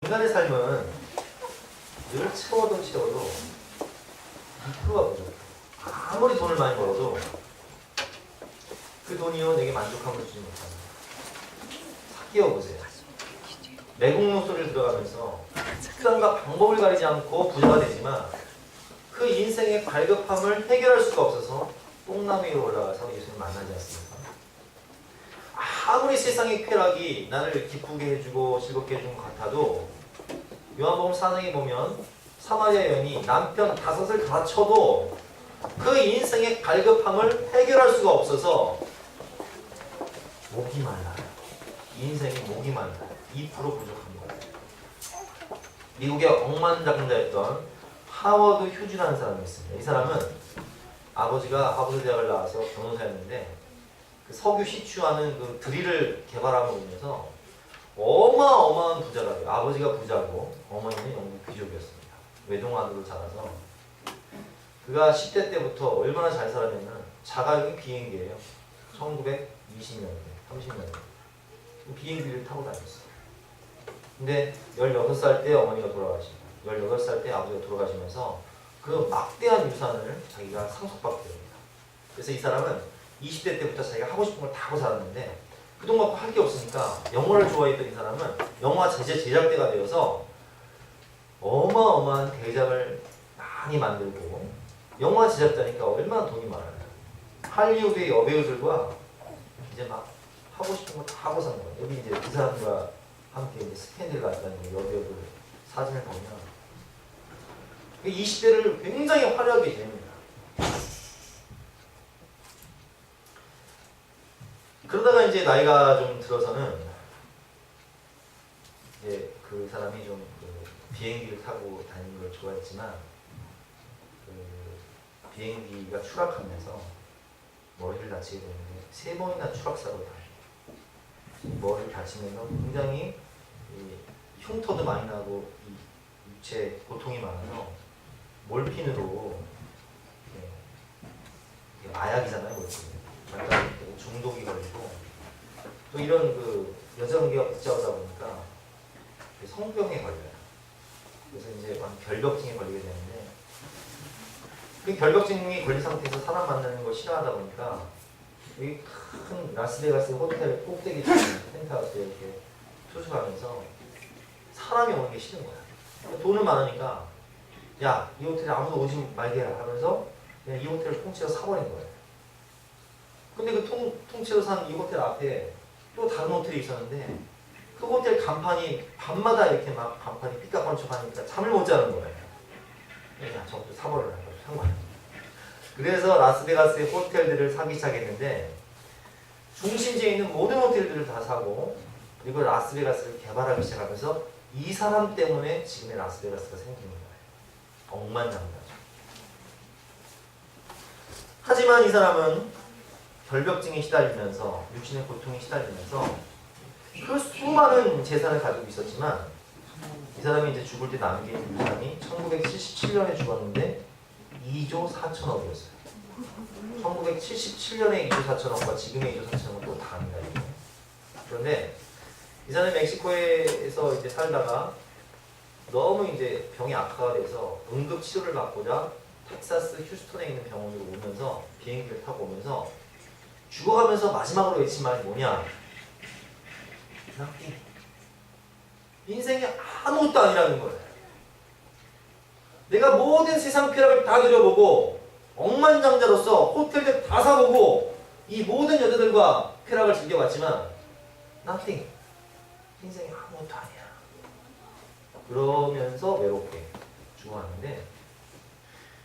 인간의 삶은 늘 채워도 프로가 부족해. 아무리 돈을 많이 벌어도 그 돈이요 내게 만족함을 주지 못합니다. 끼워보세요. 매국노 소리를 들어가면서 특성과 방법을 가리지 않고 부자가 되지만 그 인생의 갈급함을 해결할 수가 없어서 뽕나무 위로 올라가서 예수님 만나지 않습니까? 아무리 세상의 쾌락이 나를 기쁘게 해주고 즐겁게 해준 것 같아도 요한복음 4장에 보면 사마리아 여인이 남편 5을 가르쳐도 그 인생의 갈급함을 해결할 수가 없어서 목이 말라요. 인생이 목이 말라요. 2% 부족한 거예요. 미국의 억만장자였던 하워드 휴즈라는 사람이 있습니다. 이 사람은 아버지가 하버드 대학을 나와서 변호사였는데 그 석유 시추하는 그 드릴을 개발함으로 인해서 어마어마한 부자가 돼요. 아버지가 부자고 어머니는 영국 귀족이었습니다. 외동아들로 자라서 그가 10대 때부터 얼마나 잘 살았냐면 자가용이 비행기예요. 1920년대, 30년대 비행기를 타고 다녔어요. 근데 16살 때 어머니가 돌아가십니다. 18살 때 아버지가 돌아가시면서 그 막대한 유산을 자기가 상속받게 됩니다. 그래서 이 사람은 20대 때부터 자기가 하고 싶은 걸 다 하고 살았는데 그 돈 갖고 할 게 없으니까 영화를 좋아했던 이 사람은 영화 제작대가 되어서 어마어마한 대작을 많이 만들고 영화 제작자니까 얼마나 돈이 많아요. 할리우드의 여배우들과 이제 막 하고 싶은 거 다 하고 사는 거예요. 여기 이제 그 사람과 함께 이제 스캔들 갔다는 여배우들 사진을 보면 20대를 굉장히 화려하게 지냅니다. 그러다가 이제 나이가 좀 들어서는 이제 그 사람이 좀 그 비행기를 타고 다니는 걸 좋아했지만 그 비행기가 추락하면서 머리를 다치게 되는데 3번이나 추락사고를 당해요. 머리를 다치면서 굉장히 흉터도 많이 나고 육체 고통이 많아서 몰핀으로 마약이잖아요. 몰핀. 중독이 걸리고 또 이런 그 여성관계가 복잡하다 보니까 성병에 걸려요. 그래서 이제 결벽증에 걸리게 되는데 그 결벽증이 걸린 상태에서 사람 만나는 걸 싫어하다 보니까 여기 큰 라스베가스 호텔 꼭대기 펜트하우스에 이렇게 투숙하면서 사람이 오는 게 싫은 거야. 돈은 많으니까 야, 이 호텔에 아무도 오지 말게 해라 하면서 그냥 이 호텔을 통째로 사버린 거예요. 근데 그 통째로 산 이 호텔 앞에 또 다른 호텔이 있었는데 그 호텔 간판이 밤마다 이렇게 막 간판이 삐까뻔쩍하니까 잠을 못 자는 거예요. 야, 저것도 사버려라. 산 거예요. 그래서 라스베가스의 호텔들을 사기 시작했는데 중심지에 있는 모든 호텔들을 다 사고 그리고 라스베가스를 개발하기 시작하면서 이 사람 때문에 지금의 라스베가스가 생긴 거예요. 억만장자죠. 하지만 이 사람은 결벽증에 시달리면서 육신의 고통에 시달리면서 그 수많은 재산을 가지고 있었지만 이 사람이 이제 죽을 때 남긴 유산이 1977년에 죽었는데 2조 4천억이었어요. 1977년에 2조 4천억과 지금의 2조 4천억은 또 다릅니다. 그런데 이 사람이 멕시코에서 이제 살다가 너무 이제 병이 악화가 돼서 응급 치료를 받고자 텍사스 휴스턴에 있는 병원으로 오면서 비행기를 타고 오면서 죽어가면서 마지막으로 외친 말이 뭐냐? 인생이 아무것도 아니라는 거예요. 내가 모든 세상 쾌락을 다 누려보고 억만장자로서 호텔들 다 사보고 이 모든 여자들과 쾌락을 즐겨봤지만 nothing. 인생이 아무것도 아니야. 그러면서 외롭게 죽어갔는데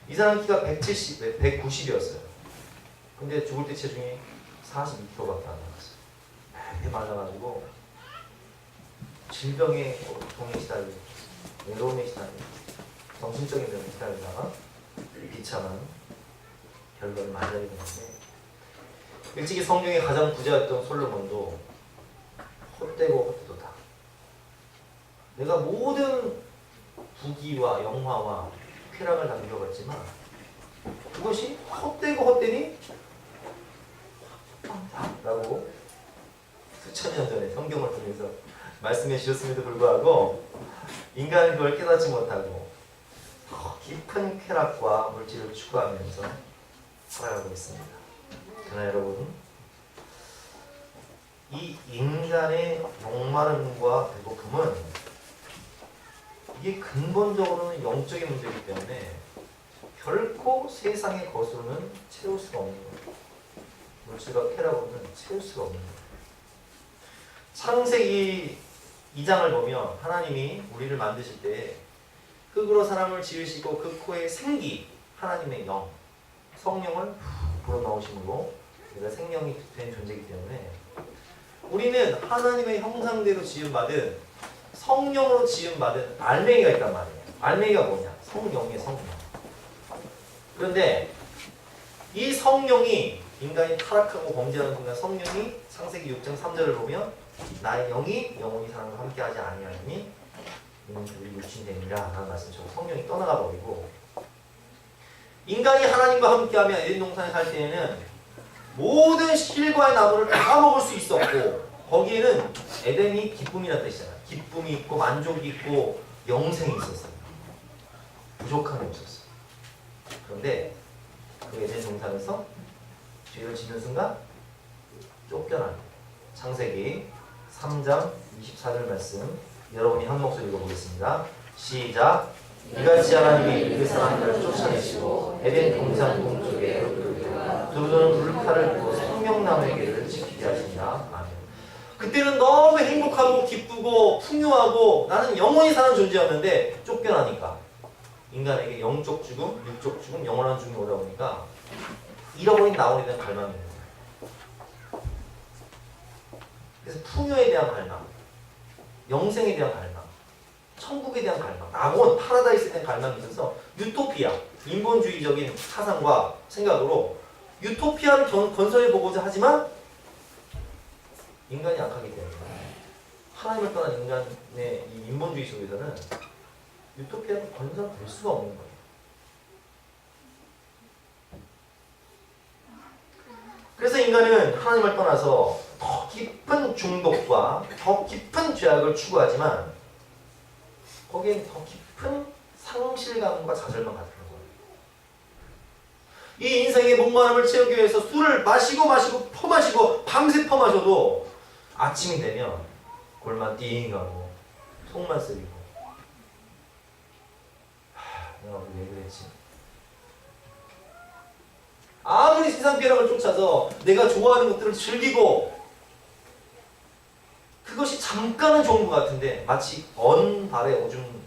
이 사람 키가 190이었어요. 근데 죽을 때 체중이 42kg밖에 안 나왔어요. 되게 말라가지고 질병의 고통에 시달리고 외로움에 시달리고 정신적인 병에 시달리다가 비참한 결과를 맞이하게 되는데 일찍이 성경의 가장 부자였던 솔로몬도 헛되고 헛되도다. 내가 모든 부귀와 영화와 쾌락을 다 누려봤지만 그것이 헛되고 헛되니 라고 수천 년 전에 성경을 통해서 말씀해 주셨음에도 불구하고 인간은 그걸 깨닫지 못하고 더 깊은 쾌락과 물질을 추구하면서 살아가고 있습니다. 그러나 여러분, 이 인간의 목마름과 배고픔은 이게 근본적으로는 영적인 문제이기 때문에 결코 세상의 것으로는 채울 수가 없는 거예요. 물질과 쾌락으로는 채울 수가 없는 거예요. 창세기 2장을 보면 하나님이 우리를 만드실 때 흙으로 사람을 지으시고 그 코에 생기, 하나님의 영, 성령을 불어넣으심으로 우리가 생명이 된 존재이기 때문에 우리는 하나님의 형상대로 지음받은, 성령으로 지음받은 알맹이가 있단 말이에요. 알맹이가 뭐냐? 성령이에요, 성령. 그런데 이 성령이, 인간이 타락하고 범죄하는 순간 성령이 창세기 6장 3절을 보면 나의 영이 영원히 사람과 함께하지 아니하니 이는 그들이 육신됨이라 라는 말씀처럼 성령이 떠나가 버리고, 인간이 하나님과 함께하면 에덴 동산에 살 때에는 모든 실과의 나무를 다 먹을 수 있었고, 거기에는 에덴이 기쁨이라는 뜻이잖아요. 기쁨이 있고 만족이 있고 영생이 있었어요. 부족함이 없었어요. 그런데 그 에덴 동산에서 죄를 짓는 순간 쫓겨나요. 창세기 3장 24절 말씀 여러분이 한 목소리 읽어보겠습니다. 시작. 이같이 하나님이 그 사람들을 쫓아내시고 에덴 동산 동쪽에 두루는 물칼을 두고 생명나무의 길을 지키게 하시니라. 아멘. 그때는 너무 행복하고 기쁘고 풍요하고 나는 영원히 사는 존재였는데 쫓겨나니까 인간에게 영적 죽음, 육적 죽음, 영원한 죽음이 오다 보니까 잃어버린 나원에 대한 갈망이 있는 거예요. 그래서 풍요에 대한 갈망, 영생에 대한 갈망, 천국에 대한 갈망, 낙원, 파라다이스에 대한 갈망이 있어서 유토피아, 인본주의적인 사상과 생각으로 유토피아를 건설해 보고자 하지만 인간이 약하기 때문에 하나님을 떠난 인간의 이 인본주의 속에서는 유토피아는 건설될 수가 없는 거예요. 그래서 인간은 하나님을 떠나서 더 깊은 중독과 더 깊은 죄악을 추구하지만 거기엔 더 깊은 상실감과 좌절만 같은 거예요. 이 인생의 목마름을 채우기 위해서 술을 마시고 퍼마시고 밤새 퍼마셔도 아침이 되면 골만 띵하고 속만 쓰리고 내가 왜 그랬지? 아무리 세상 쾌락을 쫓아서 내가 좋아하는 것들을 즐기고 그것이 잠깐은 좋은 것 같은데 마치 언발에 오줌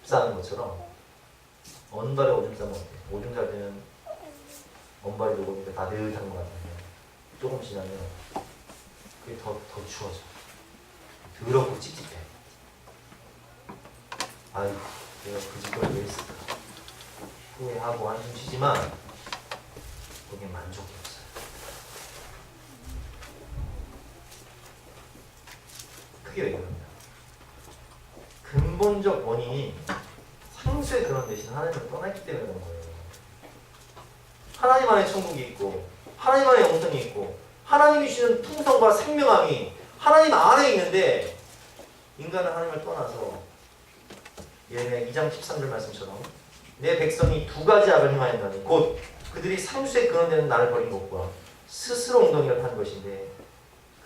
싸는 것처럼, 언발에 오줌 싸면 어때? 오줌 쌀 때는 언발이 녹으니까 따뜻한 것 같은데 조금 지나면 그게 더 추워져. 더럽고 찝찝해. 아유, 내가 그 짓거리 왜 했을까? 후회하고 한숨 쉬지만 거기에 만족이 없어요. 그게 왜 그런가? 근본적 원인이 상수의 그런 대신 하나님을 떠났기 때문에 그런 거예요. 하나님 안에 천국이 있고 하나님 안에 영생이 있고 하나님이 주시는 풍성과 생명함이 하나님 안에 있는데 인간은 하나님을 떠나서 예레미야 2장 13절 말씀처럼 내 백성이 두 가지 악을 행하였나니 곧 그들이 상수의 근원되는 나를 버린 것과 스스로 웅덩이를 판 것인데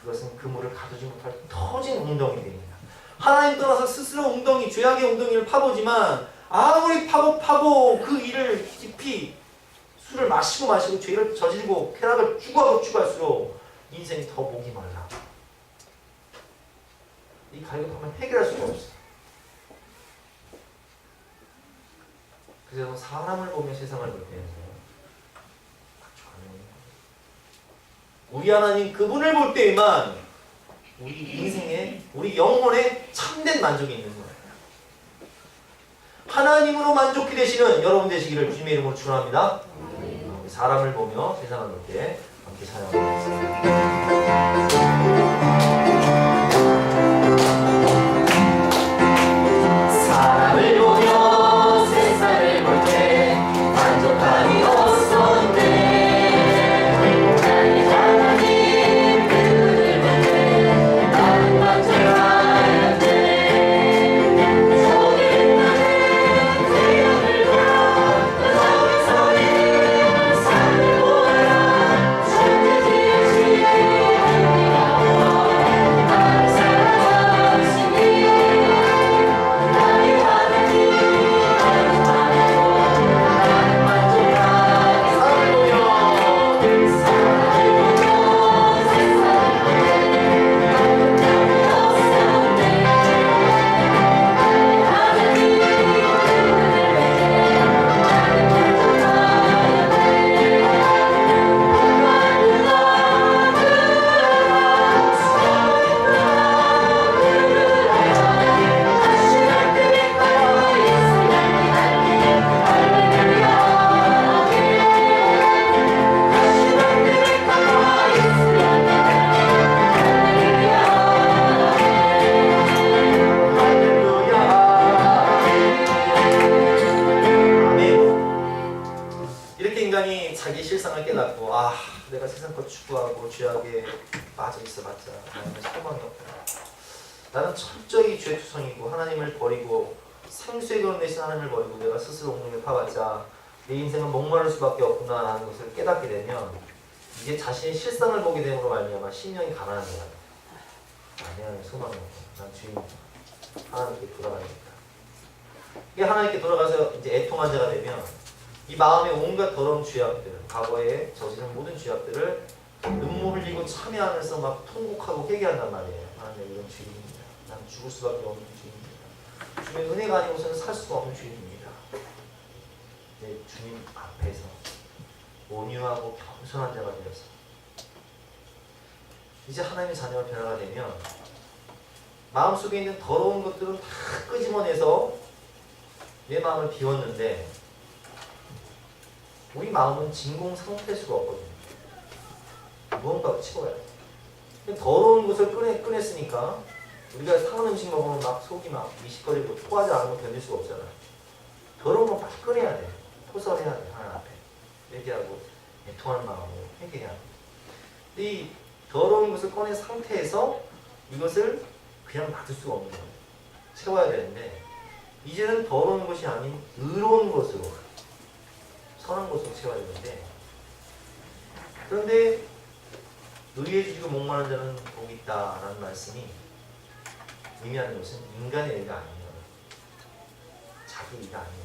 그것은 그물을 가두지 못할 터진 웅덩이들입니다. 하나님 떠나서 스스로 웅덩이, 죄악의 웅덩이를 파보지만 아무리 파고 그 일을 깊이 술을 마시고 죄를 저지르고 쾌락을 추구할수록 인생이 더 목이 말라. 이 갈급함을 해결할 수가 없어. 그래서 사람을 보며 세상을 볼 때에서 우리 하나님 그분을 볼 때에만 우리 인생에, 우리 영혼에 참된 만족이 있는 거예요. 하나님으로 만족히 되시는 여러분 되시기를 주님의 이름으로 축원합니다. 사람을 보며 세상을 볼 때 함께 찬양하겠습니다. 사람을 보며 세상을 볼 때 만족함이 없었네. 만족하였네. 저기 실상을 깨닫고 아 내가 세상 것 추구하고 죄악에 빠져 있어봤자 나는 소망이 없구나. 나는 철저히 죄투성이고 하나님을 버리고 생수의 그런 대신 하나님을 버리고 내가 스스로 옥중에 파봤자 내 인생은 목마를 수밖에 없구나 라는 것을 깨닫게 되면 이제 자신의 실상을 보게 됨으로 말미암아 심령이 가난한 거야. 내 안에 소망이 없고 난 주님 하나님께 돌아가야겠다. 이게 하나님께 돌아가서 이제 애통한 자가 되면 이 마음의 온갖 더러운 죄악들, 과거에 저지른 모든 죄악들을 눈물 흘리고 참여하면서 막 통곡하고 회개한단 말이에요. 하나님 이건 죄입니다. 난 죽을 수밖에 없는 죄입니다. 주님의 은혜가 아니고서는 살 수가 없는 죄입니다. 네, 주님 앞에서 온유하고 겸손한 자가 되어서 이제 하나님의 자녀가 변화가 되면 마음속에 있는 더러운 것들은 다 끄집어내서 내 마음을 비웠는데 우리 마음은 진공 상태일 수가 없거든요. 무언가로 치워야 돼. 더러운 것을 꺼냈으니까 우리가 상한 음식 먹으면 막 속이 막 미식거리고 토하지 않으면 견딜 수가 없잖아요. 더러운 건 빨리 꺼내야 돼. 토설해야 돼. 하나님 앞에 회개하고 애통하는 마음으로 회개해야 돼. 이 더러운 것을 꺼낸 상태에서 이것을 그냥 놔둘 수가 없는 거예요. 채워야 되는데 이제는 더러운 것이 아닌 의로운 것으로 선한 것으로 채워야 되는데 그런데 의에 주시고 목마른 자는 복이 있다라는 말씀이 의미하는 것은 인간의 의가 아니에요. 자기 의가 아니에요.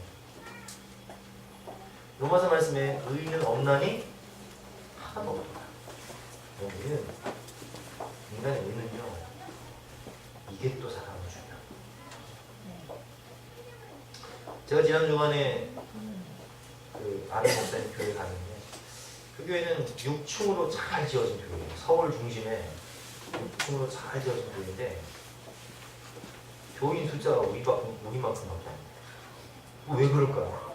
로마서 말씀에 의는 없나니 하나도 없다. 여기는 인간의 의는요 이게 또 사랑을 준다. 제가 지난 주간에 그 아는 목사님 교회 갔는데 그 교회는 6층으로 잘 지어진 교회예요. 서울 중심에 6층으로 잘 지어진 교회인데 교인 숫자가 우리만큼밖에 안 돼요. 왜 그럴까요?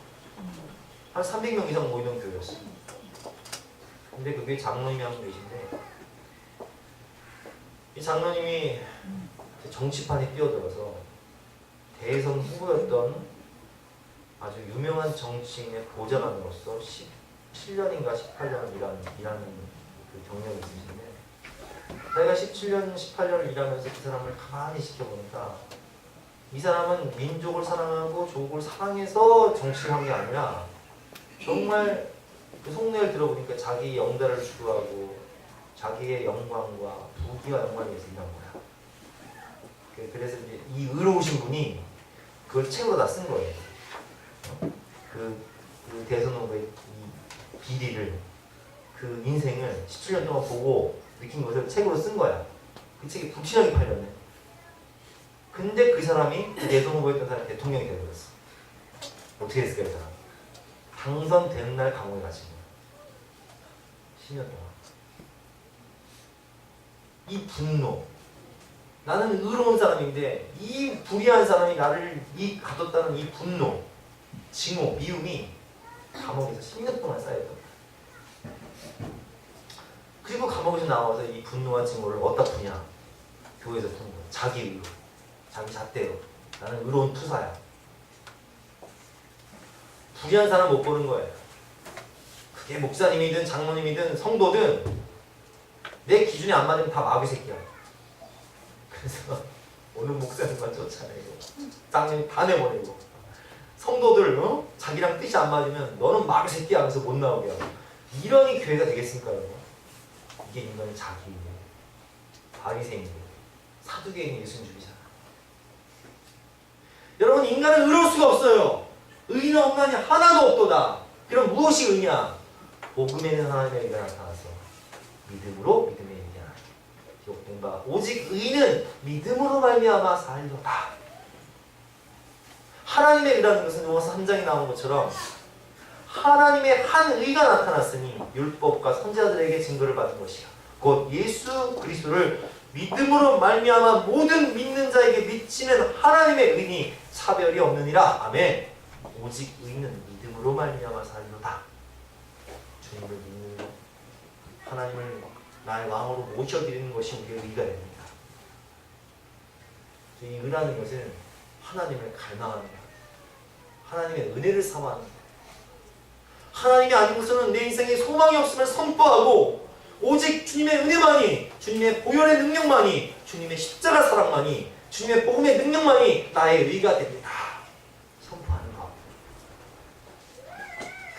한 300명 이상 모이던 교회였어요. 근데 그게 장로님이 한 분 계신데 이 장로님이 정치판에 뛰어들어서 대선 후보였던 아주 유명한 정치인의 보좌관으로서 17년인가 18년 일하는 그 경력이 있으신데 자기가 17년, 18년을 일하면서 그 사람을 가만히 지켜보니까 이 사람은 민족을 사랑하고 조국을 사랑해서 정치를 한 게 아니라 정말 그 속내를 들어보니까 자기 영달을 추구하고 자기의 영광과 부귀와 영광을 위해서 일한 거야. 그래서 이제 이 의로우신 분이 그걸 책으로 다 쓴 거예요. 그 대선 후보의 이 비리를 그 인생을 17년 동안 보고 느낀 것을 책으로 쓴 거야. 그 책이 부실하게 팔렸네. 근데 그 사람이 그 대선 후보였던 사람이 대통령이 되어버렸어. 어떻게 됐을까 이 사람? 당선되는 날 감옥에 갇힌 거야. 10년 동안. 이 분노. 나는 의로운 사람인데 이 불의한 사람이 나를 가뒀다는 이 분노, 증오, 미움이 감옥에서 10년 동안 쌓였던 거야. 그리고 감옥에서 나와서 이 분노와 증오를 어디다 푸냐? 교회에서 푸는 거야. 자기 의로, 자기 잣대로. 나는 의로운 투사야. 불의한 사람 못 보는 거예요. 그게 목사님이든 장로님이든 성도든 내 기준에 안 맞으면 다 마귀 새끼야. 그래서 오늘 목사님만 쫓아내고 장로님 다 내보내고 성도들 자기랑 뜻이 안 맞으면 너는 마귀 새끼야 하면서 못 나오게 하고 이러니 교회가 되겠습니까? 여러분? 이게 인간의 자기예요. 바리새인이에요. 사두개인이 예수님주의잖아. 여러분 인간은 의로울 수가 없어요. 의인은 없나니 하나도 없도다. 그럼 무엇이 의냐? 복음에는 하나님의 의가 나타나서 믿음으로 믿음의 의가 기록된 바 오직 의인은 믿음으로 말미암아 살리로다. 하나님의 의라는 것은 로마서 3장에 나온 것처럼 하나님의 한 의가 나타났으니 율법과 선지자들에게 증거를 받은 것이야. 곧 예수 그리스도를 믿음으로 말미암아 모든 믿는 자에게 미치는 하나님의 의니 차별이 없느니라. 아멘. 오직 의는 믿음으로 말미암아 살리로다. 주님을 믿는 것, 하나님을 나의 왕으로 모셔드리는 것이 우리의 의가 됩니다. 이 의라는 것은 하나님을 갈망하는 것, 하나님의 은혜를 사모하는 것, 하나님이 아니고서는 내 인생에 소망이 없음을 선포하고 오직 주님의 은혜만이, 주님의 보혈의 능력만이, 주님의 십자가 사랑만이, 주님의 복음의 능력만이 나의 의가 됩니다. 선포하는 것.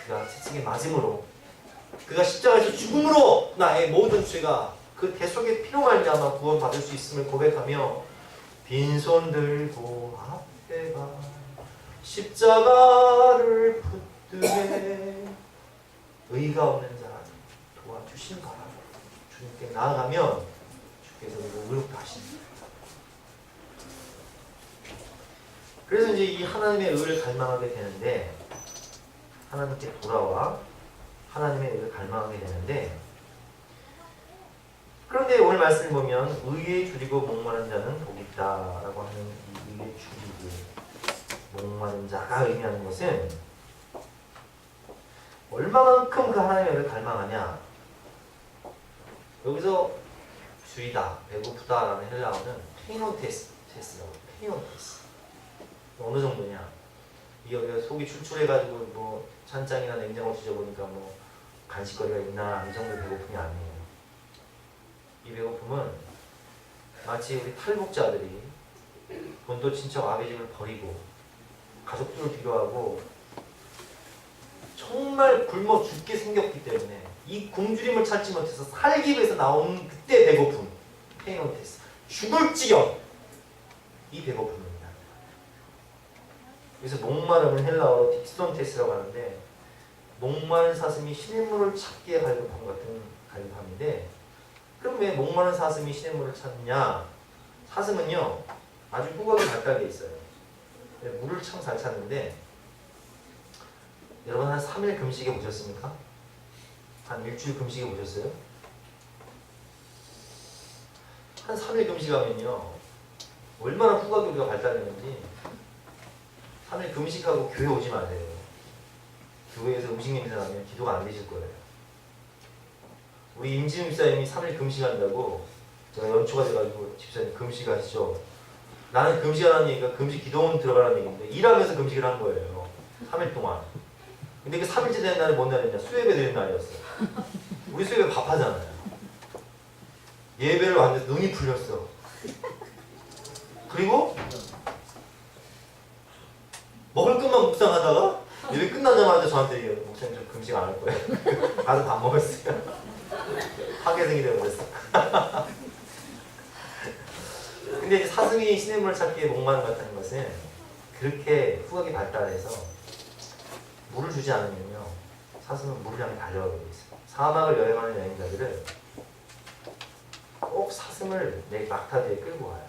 그가 채찍에 맞음으로, 그가 십자가에서 죽음으로 나의 모든 죄가 그 대속의 피로 말미암아 구원받을 수 있음을 고백하며 빈손 들고 앞에 가 십자가를 붙들에 의가 없는 자는 도와주신가. 주님께 나아가면 주께서 우리를 의롭다 하십니다. 그래서 이제 이 하나님의 의를 갈망하게 되는데, 하나님께 돌아와 하나님의 의를 갈망하게 되는데, 그런데 오늘 말씀을 보면 의에 줄이고 목마른 자는 복이 있다라고 하는 이 의에 줄이고 목마른 자가 의미하는 것은 얼마만큼 그 하나님의 의를 갈망하냐. 여기서 줄이다, 배고프다라는 헬라어는 페이노테스라고. 페이노테스. 어느 정도냐. 이게 우리가 속이 출출해가지고 뭐 찬장이나 냉장고 뒤져보니까 뭐 간식거리가 있나 이 정도 배고픔이 아니에요. 이 배고픔은 마치 우리 탈북자들이 본토 친척 아비집을 버리고 가족들을 뒤로하고 정말 굶어 죽게 생겼기 때문에 이 굶주림을 찾지 못해서 살기 위해서 나온 그때 배고픔, 페이노테스, 죽을 지경, 이 배고픔입니다. 그래서 목마름은 헬라어로 딕손테스라고 하는데, 목마른 사슴이 시냇물을 찾기에 갈급함 같은 갈급함인데, 그럼 왜 목마른 사슴이 시냇물을 찾느냐? 사슴은요 아주 후각이 발달돼 있어요. 물을 참 잘 찾는데, 여러분 한 3일 금식에 보셨습니까? 한 일주일 금식에 보셨어요? 한 3일 금식하면요 얼마나 후각이 우리가 발달되는지. 3일 금식하고 교회 오지 마세요. 교회에서 음식 냄새 나면 기도가 안 되실 거예요. 우리 임진우 집사님이 3일 금식한다고 제가 연초가 돼가지고 집사님 금식하시죠. 나는 금식하라는 얘기가 금식 기도원 들어가라는 얘기인데 일하면서 금식을 한 거예요. 3일 동안. 근데 그 3일째 되는 날이 뭔 날이냐? 수예배 되는 날이었어요. 우리 수예배 밥하잖아요. 예배를 왔는데 눈이 풀렸어. 그리고 먹을 것만 묵상하다가 예배 끝나자마자 저한테 얘기해요. 목사님 저 금식 안 할 거예요. 가서 밥 먹었어요. 파괴생이 되어버렸어. 근데 이제 사슴이 시냇물을 찾기에 목마른 것 같다는 것은 그렇게 후각이 발달해서 물을 주지 않으면요 사슴은 물을 향해 달려가게 돼 있어요. 사막을 여행하는 여행자들은 꼭 사슴을 내 막타 뒤에 끌고 와요.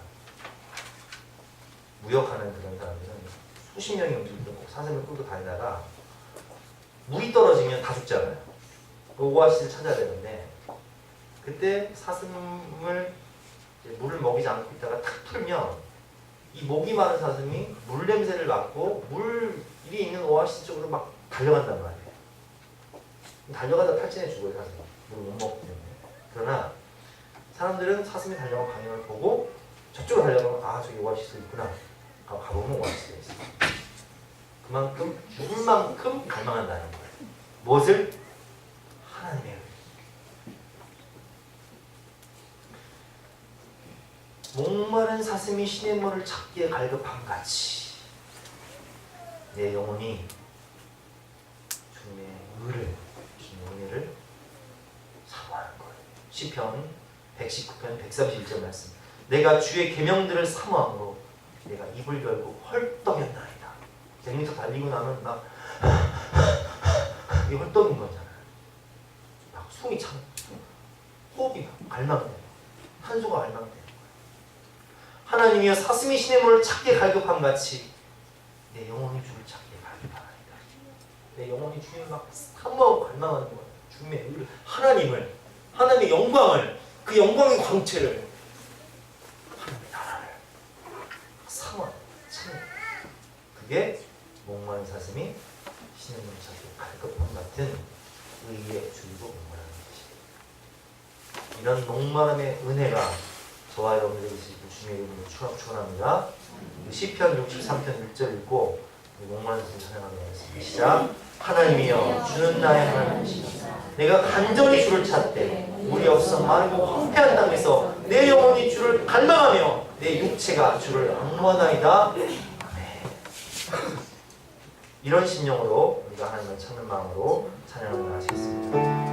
무역하는 그런 사람들은 수십 명이 움직이고 꼭 사슴을 끌고 다니다가 물이 떨어지면 다 죽잖아요. 오아시스를 찾아야 되는데 그때 사슴을 물을 먹이지 않고 있다가 탁 풀면 이 목이 마른 사슴이 물 냄새를 맡고 물이 있는 오아시스 쪽으로 막 달려간단 말이에요. 달려가다 탈진해 죽어요. 사슴이 물을 못 먹기 때문에. 그러나 사람들은 사슴이 달려간 방향을 보고 저쪽으로 달려가면 아 저기 오아시스 있구나 가보면 오아시스가 있어요. 그만큼 죽을 만큼 갈망한다는 거예요. 무엇을? 하나님의 목마른 사슴이 시냇물을 찾기에 갈급함 같이 내 영혼이 주님의 의를, 주님의 은혜를 사모하는 거예요. 시편 119편 131절 말씀. 내가 주의 계명들을 사모함으로 내가 입을 열고 헐떡였나이다. 100m 달리고 나면 막 이게 헐떡인 거잖아요. 막 숨이 참 호흡이 막 갈망돼요. 한소가 갈망돼요. 하나님이여 사슴이 시냇물을 찾기에 갈급함 같이 내 영혼이 주를 찾기에 갈급하나이다. 내 영혼이 주님 막 사모하고 갈망하는 거예요. 주님의 의를, 하나님을, 하나님의 영광을, 그 영광의 광채를, 하나님의 나라를 사모하는 거예요. 그게 목마른 사슴이 시냇물을 찾기에 갈급함 같은 의에 줄이고 목마르는 것입니다. 이런 목마름의 은혜가 저와 여러분들이 있으시고 주님의 이름으로 축원합니다. 시편 63편 1절 읽고 목마른 자를 찬양하는 거였습니다. 시작. 하나님이여 주는 나의 하나님이시다. 내가 간절히 주를 찾되 물이 없어 마르고 황폐한 땅에서 내 영혼이 주를 갈망하며 내 육체가 주를 앙모하나이다. 이런 심령으로 우리가 하나님을 찾는 마음으로 찬양을 하시겠습니다.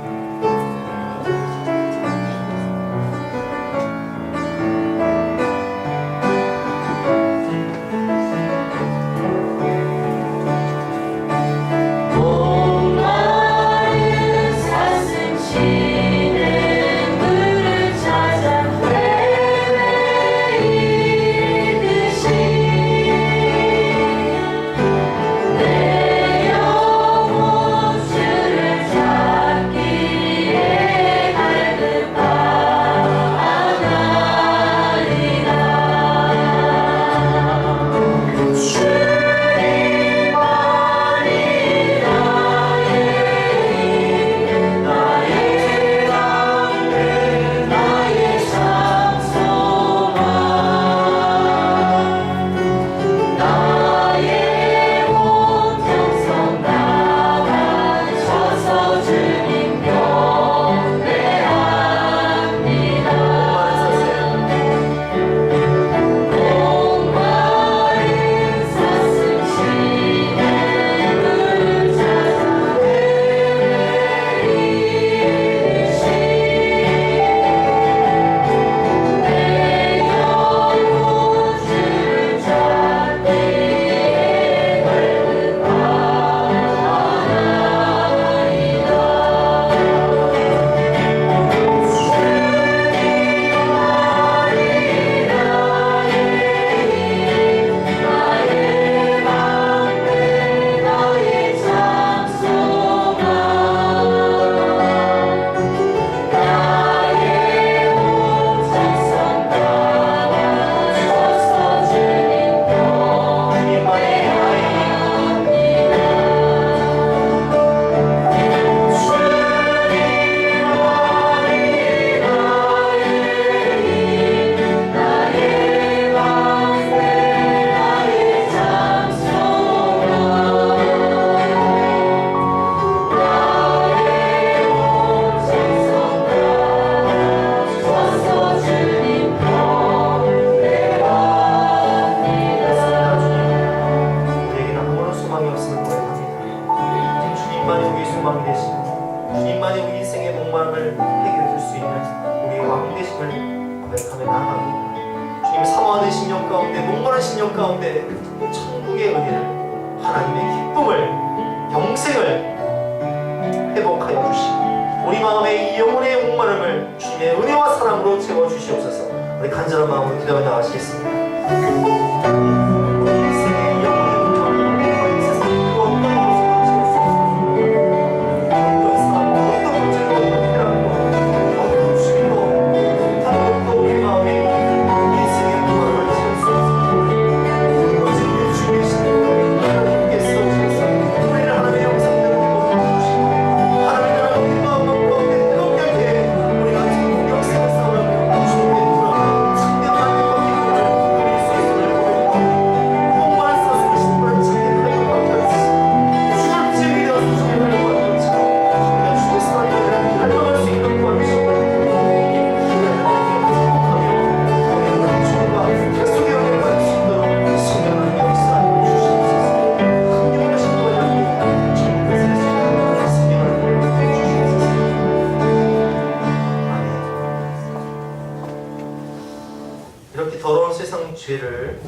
죄를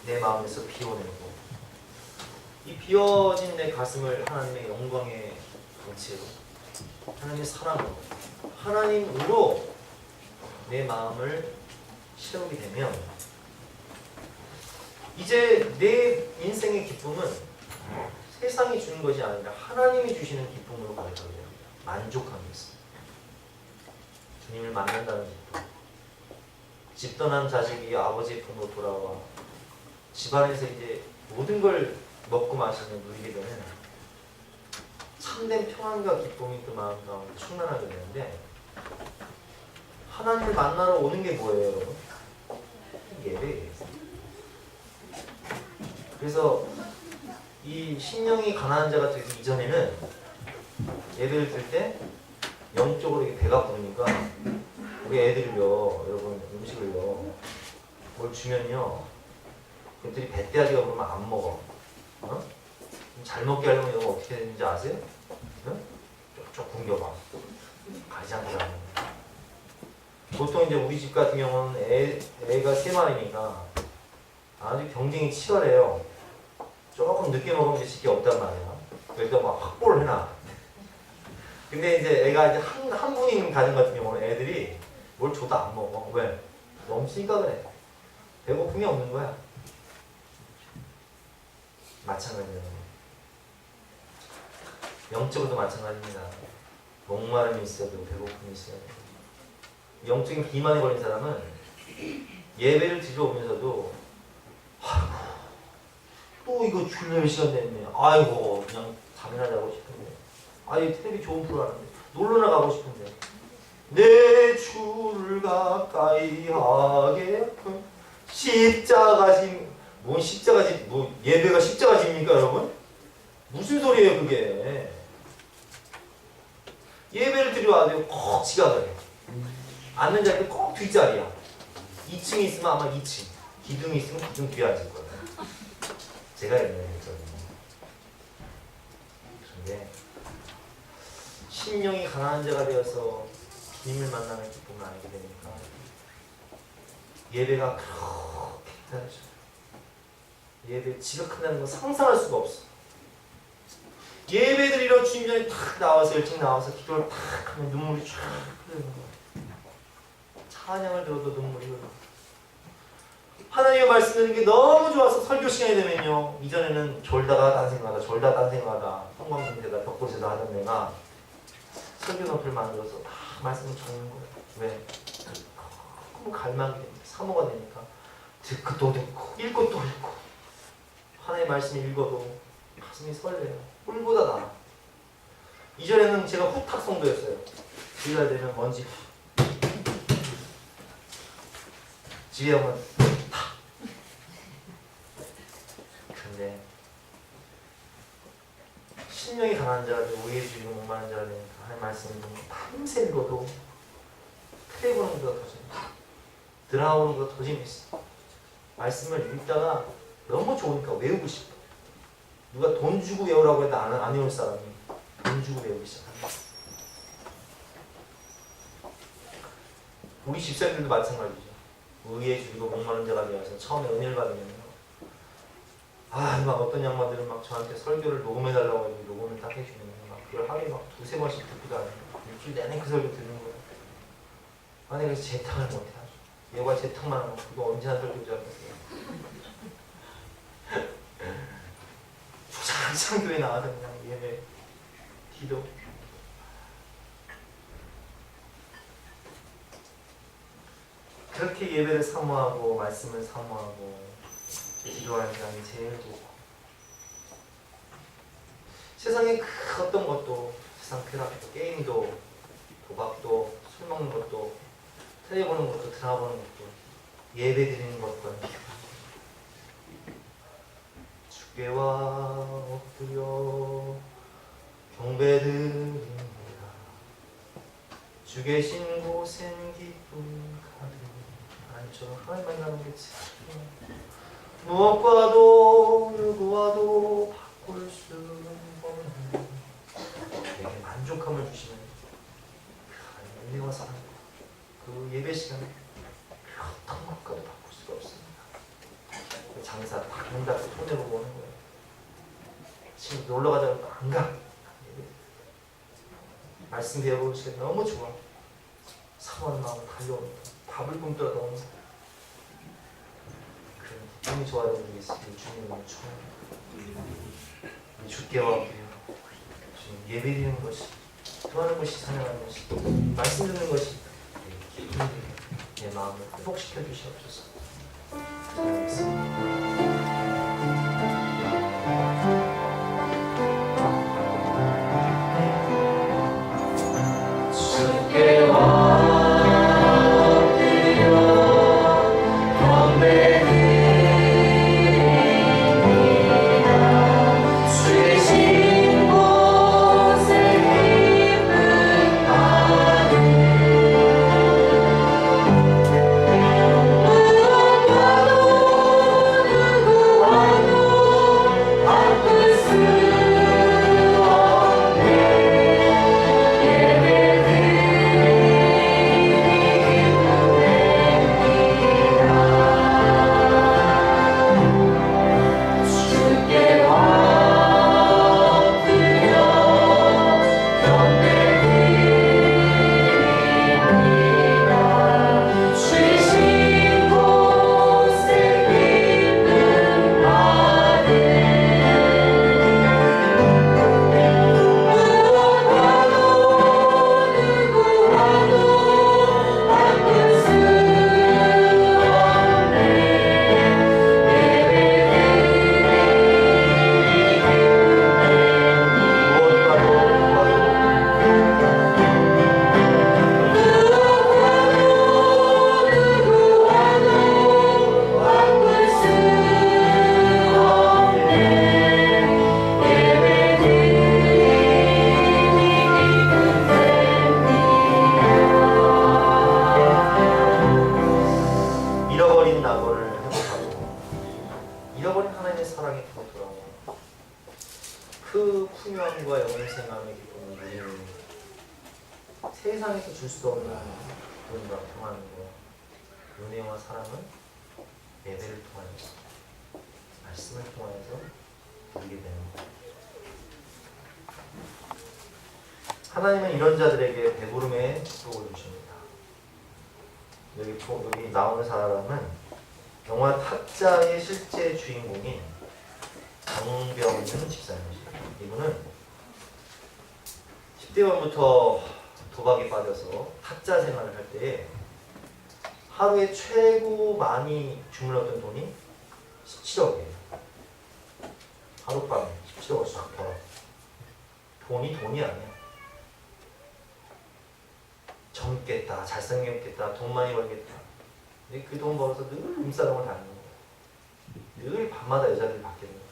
내 마음에서 비워내고 이 비워진 내 가슴을 하나님의 영광의 방치로 하나님의 사랑으로 하나님으로 내 마음을 채우게 되면 이제 내 인생의 기쁨은 세상이 주는 것이 아니라 하나님이 주시는 기쁨으로 가득하게 됩니다. 만족함이 있습니다. 주님을 만난다는 기쁨, 집 떠난 자식이 아버지의 품으로 돌아와 집안에서 이제 모든 걸 먹고 마시며 누리게 되는 참된 평안과 기쁨이 그 마음 가운데 충만하게 되는데, 하나님을 만나러 오는 게 뭐예요, 여러분? 예배예요. 그래서 이 심령이 가난한 자가 되기 이전에는 예배를 드릴 때 영적으로 이렇게 배가 부르니까 우리 애들이요, 여러분 음식을요, 뭘 주면요, 애들이 배때야지가 그러면 안 먹어. 어? 잘 먹게 하려면 이거 어떻게 되는지 아세요? 응? 쪽쪽 굶겨봐. 가지 않게 하는. 보통 이제 우리 집 같은 경우는 애가 3마리니까 아주 경쟁이 치열해요. 조금 늦게 먹으면 이제 식이 없단 말이야. 그러니까 막 확보를 해놔. 근데 이제 애가 이제 한 분인 가정 같은 경우는 애들이 뭘 줘도 안 먹어. 왜? 넘치니까 그래. 배고픔이 없는 거야. 마찬가지예요. 영적으로도 마찬가지입니다. 목마름이 있어도 배고픔이 있어야 돼. 영적인 비만에 걸린 사람은 예배를 드리러 오면서도 아이고 또 이거 줄일 시간 됐네. 아이고 그냥 잠이나 자고 싶은데. 아이 텔레비 좋은 프로 하는데 놀러나 가고 싶은데. 내 주를 가까이 하게 십자가 지 뭔 십자가 지 뭐 예배가 십자가 집니까 여러분? 무슨 소리예요 그게? 예배를 드리러 와도 꼭 지각을 해. 앉는 자리도 꼭 뒷자리야. 2층에 있으면 아마 2층, 기둥이 있으면 기둥 뒤에 앉을 거예요. 제가 옛날에 했거든요. 그런데 심령이 가난한 자가 되어서 주님을 만나는 기쁨을 알게 되니까 예배가 그렇게 기다려져요. 예배 지각한다는 건 상상할 수가 없어. 예배 드리러 주님 전에 탁 나와서 일찍 나와서 기도를 탁 하면 눈물이 쫙 흐르는 거야. 찬양을 들어도 눈물이 흐르고 하나님의 말씀 듣는 게 너무 좋아서 설교 시간이 되면요, 이전에는 졸다가 딴 생각하다 졸다 딴 생각하다 성광진대다 벽돌새다 하던 내가 설교 노트를 만들어서 막 말씀을 적는 거예요. 왜? 너무 갈망이 됩니다. 사모가 되니까 듣고 또 듣고 읽고 또 읽고 하나님의 말씀을 읽어도 가슴이 설레요. 꿀보다 나아. 이전에는 제가 후탁 성도였어요. 주일날 되면 먼지 집에 오면 탁. 근데 심령이 강한 자가 되고 의에 주이고 목마른 자가 되니까 하나님의 말씀을 밤새 읽어도 텔레 보는 것보다 더 재밌어. 드라마 보는 것보다 더 재밌어. 말씀을 읽다가 너무 좋으니까 외우고 싶어. 누가 돈 주고 외우라고 해도 안 외울 사람이 돈 주고 외우기 시작한다. 우리 집사님들도 마찬가지죠. 의에 주이고 목마른 자가 되어서 처음에 은혜를 받으면요, 막 어떤 양반들은 막 저한테 설교를 녹음해달라고 해서 녹음을 딱 해주면 막 그걸 하루에 막 2-3번씩 듣기도 하고 일주일 내내 그 설교 듣는 거예요. 아니 그래서 재탕을 못해 아주. 얘가 재탕만 하면 그거 언제 한 설교지 않겠어요. 조장장 교회 나와서 그냥 예배 기도. 그렇게 예배를 사모하고 말씀을 사모하고 기도하는 사람이 제일 좋고, 세상에 그 어떤 것도, 세상 쾌락도, 게임도, 도박도, 술 먹는 것도, 텔레 보는 것도, 드라마 보는 것도, 예배 드리는 것과는 비교합니다. 주께와 엎드려 경배드립니다. 주 계신 곳엔 기쁨 가득. 아니죠. 하나님 만나는 게 참 무엇과도 누구와도 바꿀 수 없는 내게 만족함을 주시는 하나님의 은혜와 사랑, 그 예배 시간에 어떤 것과도 바꿀 수가 없습니다. 장사 딱 문 닫고 손해로 보는 거예요. 친구 놀러 가자고 안 가. 말씀 배워보는 시간 너무 좋아. 사모하는 마음을 달려오니까 밥을 굶더라도 너무 기분이 좋아야 되는 게 있어요. 주님을 너무 좋아합니다. 주께와 엎드려 주님 예배드리는 것이, 기도하는 것이, 찬양하는 것이, 말씀 듣는 것이 기쁨이 내 마음을 회복시켜 주시옵소서. 기도하겠습니다. 그 풍요함과 영생함의 기쁨을 우리는 세상에서 줄 수 없는 기쁨과 평안과 은혜와 사랑은 예배를 통하여서 말씀을 통하여서 누리게 되는 거예요. 하나님은 이런 자들에게 배부름의 축복을 주십니다. 여기 나오는 사람은 영화 타짜의 실제 주인공인 정병준 집사님이시죠. 이분은 10대부터 도박에 빠져서 타짜 생활을 할 때에 하루에 최고 많이 주물렀던 돈이 17억이에요. 하룻밤에 17억을 싹 벌어. 돈이 아니야. 젊겠다, 잘생겼겠다, 돈 많이 벌겠다. 근데 그 돈 벌어서 늘 룸사롱을 다니는 거야. 늘 밤마다 여자들이 바뀌는 거야.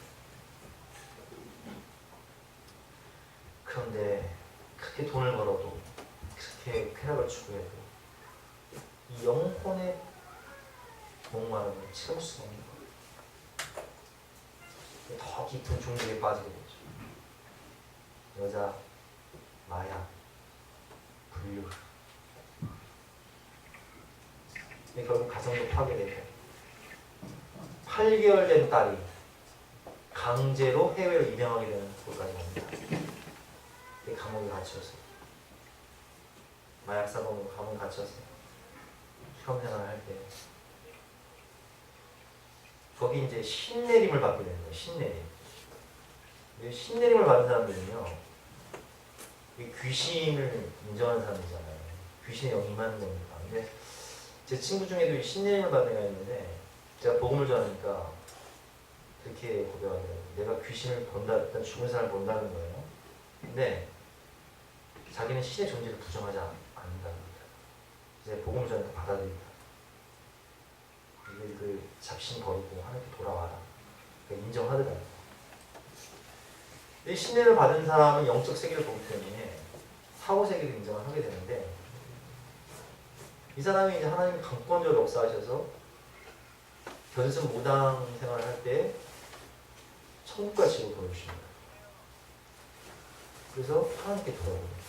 그런데 그렇게 돈을 벌어도 그렇게 쾌락을 추구해도 이 영혼의 목마름을 채울 수가 없는 거예요. 더 깊은 중독에 빠지게 되죠. 여자, 마약, 불륜. 결국 가정도 파괴되고 8개월 된 딸이 강제로 해외로 입양하게 되는 것까지 옵니다. 감옥에 갇혀서 마약사범으로 감옥에 갇혀서 실험 생활을 할 때 거기 이제 신내림을 받게 되는 거예요. 신내림. 신내림을 받은 사람들은요, 귀신을 인정하는 사람이잖아요. 귀신의 영이 임하는 겁니다. 근데 제 친구 중에도 이 신내림을 받은 애가 있는데 제가 복음을 전하니까 그렇게 고백하더라고요. 내가 귀신을 본다, 일단 죽은 사람을 본다는 거예요. 근데 자기는 신의 존재를 부정하지 않는다는 겁니다. 이제 복음을 전하니까 받아들인다. 그 잡신 버리고 하나님께 돌아와라. 그러니까 인정하더라고요. 이 신뢰를 받은 사람은 영적 세계를 보기 때문에 사후 세계를 인정을 하게 되는데 이 사람이 이제 하나님이 강권적으로 역사하셔서 견성 무당 생활을 할 때 천국과 지옥을 보여주십니다. 그래서 하나님께 돌아옵니다.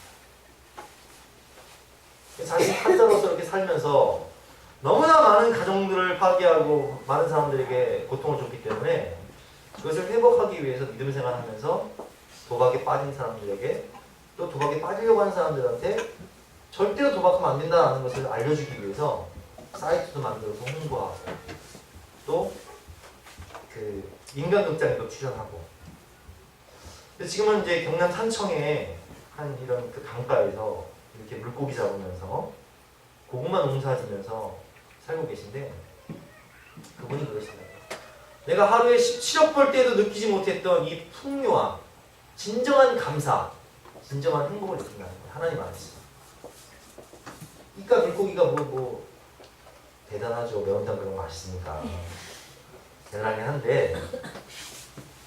자신이 타짜로서 이렇게 살면서 너무나 많은 가정들을 파괴하고 많은 사람들에게 고통을 줬기 때문에 그것을 회복하기 위해서 믿음 생활하면서 도박에 빠진 사람들에게 또 도박에 빠지려고 하는 사람들한테 절대로 도박하면 안 된다는 것을 알려주기 위해서 사이트도 만들어서 홍보하고 또 그 인간극장에도 출연하고. 근데 지금은 이제 경남 산청에 한 이런 그 강가에서 이렇게 물고기 잡으면서 고구마 농사지면서 살고 계신데 그분이 그러시더라고요. 내가 하루에 17억 벌 때도 느끼지 못했던 이 풍요와 진정한 감사, 진정한 행복을 느낀다는 거예요. 하나님 안에서. 그러니까 물고기가 뭐 대단하죠. 매운탕 그런 거 맛있으니까. 대단하긴 한데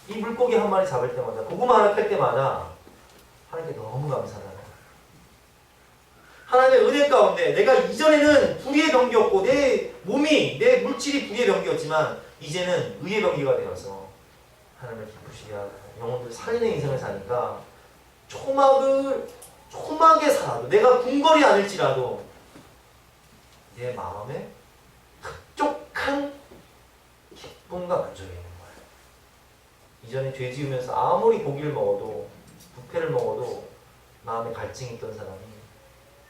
이 물고기 한 마리 잡을 때마다 고구마 하나 캘 때마다 하나님께 너무 감사하다. 하나님의 은혜 가운데 내가 이전에는 불의의 병기였고 내 몸이, 내 물질이 불의의 병기였지만 이제는 의의 병기가 되어서 하나님을 기쁘시게 하고 영혼들 살리는 인생을 사니까 초막에 살아도 내가 궁궐이 아닐지라도 내 마음에 흡족한 기쁨과 만족이 있는 거예요. 이전에 죄 지으면서 아무리 고기를 먹어도 부패를 먹어도 마음에 갈증이 있던 사람이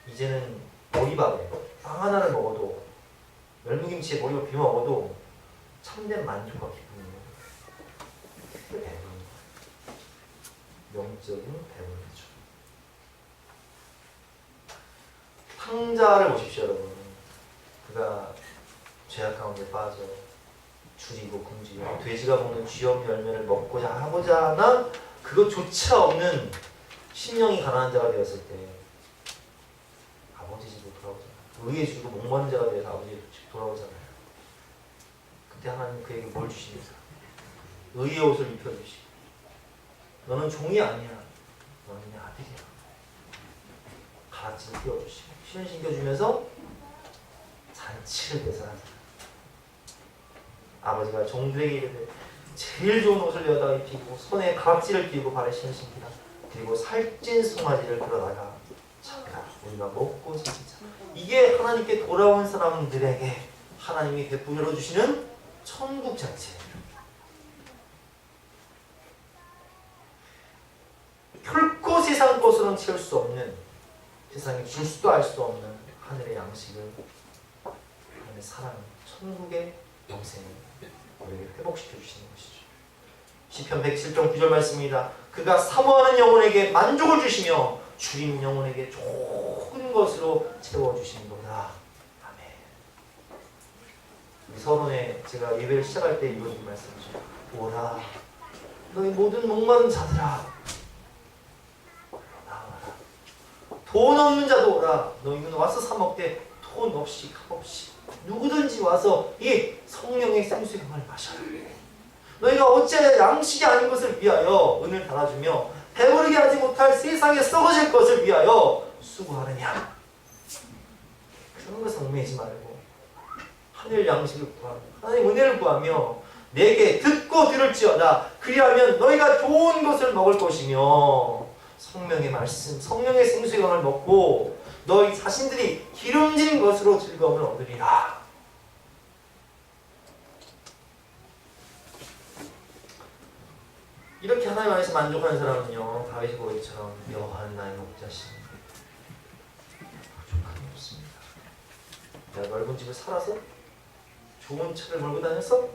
이제는 머리밥에 빵 하나를 먹어도 열무김치에 머리밥 비벼 먹어도 참된 만족과 기쁨이 있는 거예요. 그게 배부른 거예요. 영적인 배부름이죠. 탕자를 보십시오, 여러분. 그가 죄악 가운데 빠져 줄이고 굶주리고 돼지가 먹는 쥐염 열매를 먹고자 하고자 하나 그것조차 없는 심령이 가난한 자가 되었을 때 아버지 집으로 돌아오잖아요. 의에 주고 목마른 자가 되어서 아버지 집 돌아오잖아요. 그때 하나님 그에게 뭘 주십니까? 의의 옷을 입혀주시고 너는 종이 아니야. 너는 내 아들이야. 가라지를 띄워주시고 신을 신겨주면서 잔치를 배설하잖아요. 아버지가 종들에게 이르되 제일 좋은 옷을 여다가 입히고 손에 가락지를 끼고 발에 신으십니다. 그리고 살찐 송아지를 끌어다가 잡으라. 우리가 먹고 지키자. 이게 하나님께 돌아온 사람들에게 하나님이 베풀어 주시는 천국 자체예요. 결코 세상 것으로는 채울 수 없는, 세상에 줄 수도 알 수 없는 하늘의 양식을, 하늘의 사랑, 천국의 영생을 우리에게 회복시켜 주시는 것이죠. 시편 107편 9절 말씀입니다. 그가 사모하는 영혼에게 만족을 주시며 주인 영혼에게 좋은 것으로 채워주시는도다. 아멘. 우리 서론에 제가 예배를 시작할 때 이런 말씀이죠. 오라 너희 모든 목마른 자들아 나와라. 돈 없는 자도 오라. 너희는 와서 사 먹되 돈 없이 값 없이 누구든지 와서 이 성령의 생수경을 마셔라. 너희가 어째 양식이 아닌 것을 위하여 은을 달아주며 배부르게 하지 못할 세상에 썩어질 것을 위하여 수고하느냐. 그런 것에 얽매이지 말고 하늘 양식을 구하며 하나님 은혜를 구하며 내게 듣고 들을지어다. 그리하면 너희가 좋은 것을 먹을 것이며 성령의 말씀, 성령의 생수경을 먹고 너희 자신들이 기름진 것으로 즐거움을 얻으리라. 이렇게 하나님 안에서 만족하는 사람은요, 다윗이 고백처럼 여호와는 나의 목자시니 부족함이 없습니다. 내가 넓은 집을 살아서 좋은 차를 몰고 다녀서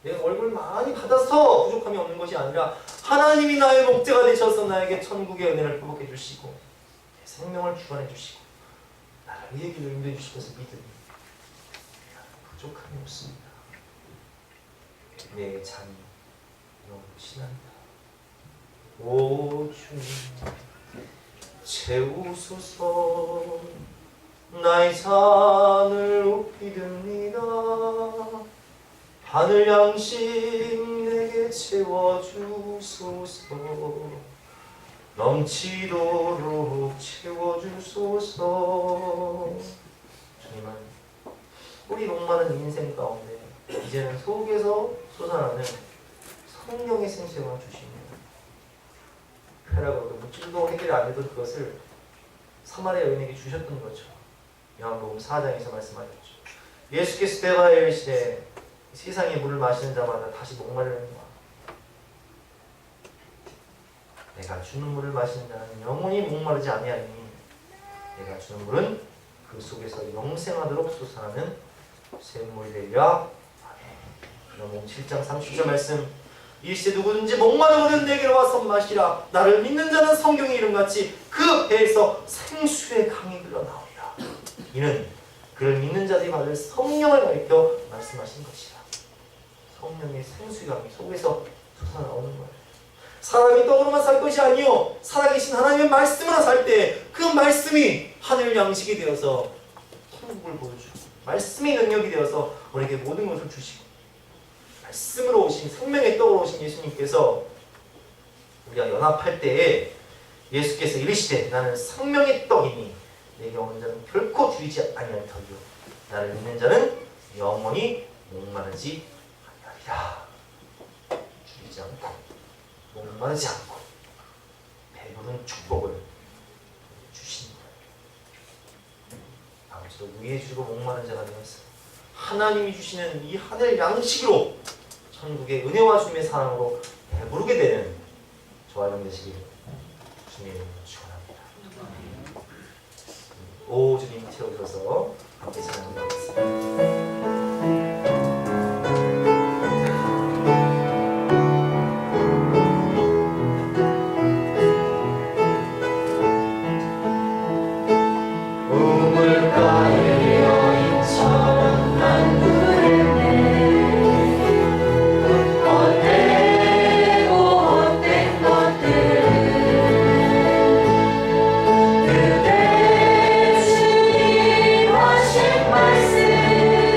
내가 월급을 많이 받아서 부족함이 없는 것이 아니라 하나님이 나의 목자가 되셔서 나에게 천국의 은혜를 회복해 주시고 내 생명을 주관해 주시고 나를 의의 길로 인도해 주실 것을 믿으니 부족함이 없습니다. 내 잠이 신한다. 오 주님 채우소서. 나의 잔을 높이 듭니다. 하늘 양식 내게 채워주소서. 넘치도록 채워주소서. 주님은 우리 목마른 인생 가운데 이제는 속에서 솟아나는 성령의 생수경을 주십니다. 쾌락으로 묻지도 해결 안 해도 그것을 사마리아 여인에게 주셨던 거죠. 요한복음 4장에서 말씀하셨죠. 예수께서 대바에 이르시되 세상의 물을 마시는 자마다 다시 목마르느니라. 내가 주는 물을 마시는 자는 영원히 목마르지 아니하니 내가 주는 물은 그 속에서 영생하도록 솟아나는 샘물이 되리라. 요한복음 7장 30절 말씀. 일세 누구든지 목마르거든 내게로 와서 마시라. 나를 믿는 자는 성경의 이름같이 그 배에서 생수의 강이 흘러나오리라. 이는 그를 믿는 자들이 받을 성령을 가리켜 말씀하신 것이라. 성령의 생수강이 속에서 솟아나오는 거예요. 사람이 떡으로만 살 것이 아니요 살아계신 하나님의 말씀으로 살 때 그 말씀이 하늘 양식이 되어서 천국을 보여주고 말씀의 능력이 되어서 우리에게 모든 것을 주시고 말씀으로 오신 생명의 떡으로 오신 예수님께서 우리가 연합할 때에 예수께서 이르시되 나는 생명의 떡이니 내게 오는 자는 결코 줄이지 아니할 터이요 나를 믿는 자는 영원히 목마르지 아니하리라. 줄이지 않고 목마르지 않고 배부른 축복을 주신 거예요. 아무쪼록 위에 주고 목마른 자가 되면서 하나님이 주시는 이 하늘 양식으로 천국의 은혜와 주님의 사랑으로 배부르게 되는 저와 여러분 되시기를 주님의 이름으로 축원합니다. 오 주님 채워주셔서 함께 찬양하겠습니다. 말씀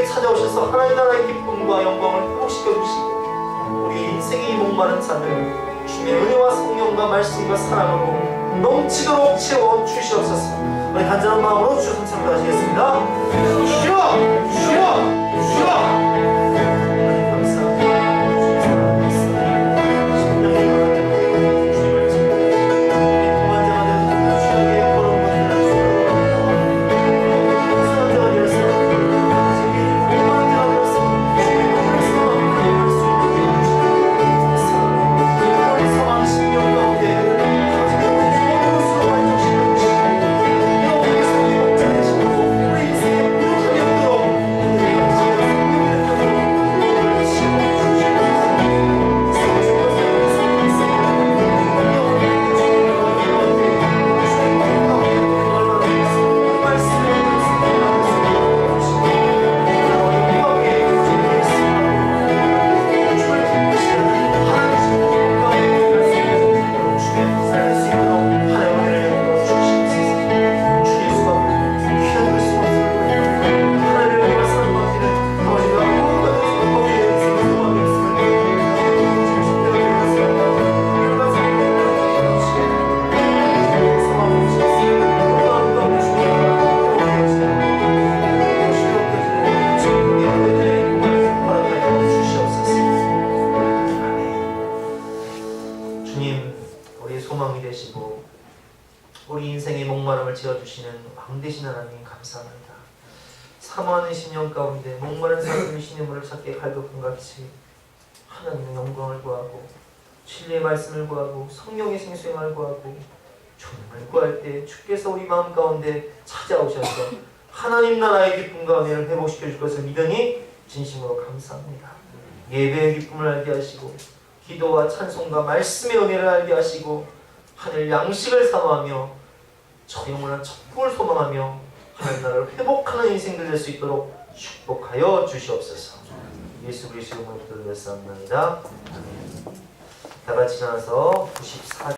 찾아오셔서 하나님 나라의 기쁨과 영광을 회복시켜 주시고 우리 인생의 목마른 잔을 주님의 은혜와 성령과 말씀과 사랑으로 넘치도록 채워 주시옵소서. 우리 간절한 마음으로 주 성찬을 하시겠습니다. 주여! 주여! 주여! 우리 인생의 목마름을 채워주시는 왕되신 하나님 감사합니다. 사모하는 심령 가운데 목마른 사람이 신의 물을 찾게 갈급한 같이 하나님의 영광을 구하고 진리의 말씀을 구하고 성령의 생수행을 구하고 주님을 구할 때 주께서 우리 마음 가운데 찾아오셔서 하나님 나라의 기쁨과 은혜를 회복시켜 줄 것을 믿으니 진심으로 감사합니다. 예배의 기쁨을 알게 하시고 기도와 찬송과 말씀의 은혜를 알게 하시고 하늘 양식을 사모하며 저 영원한 천국을 소망하며 하나님 나라를 회복하는 인생들 될 수 있도록 축복하여 주시옵소서. 예수 그리스도의 이름으로 기도드렸사옵나이다. 다 같이 나와서 94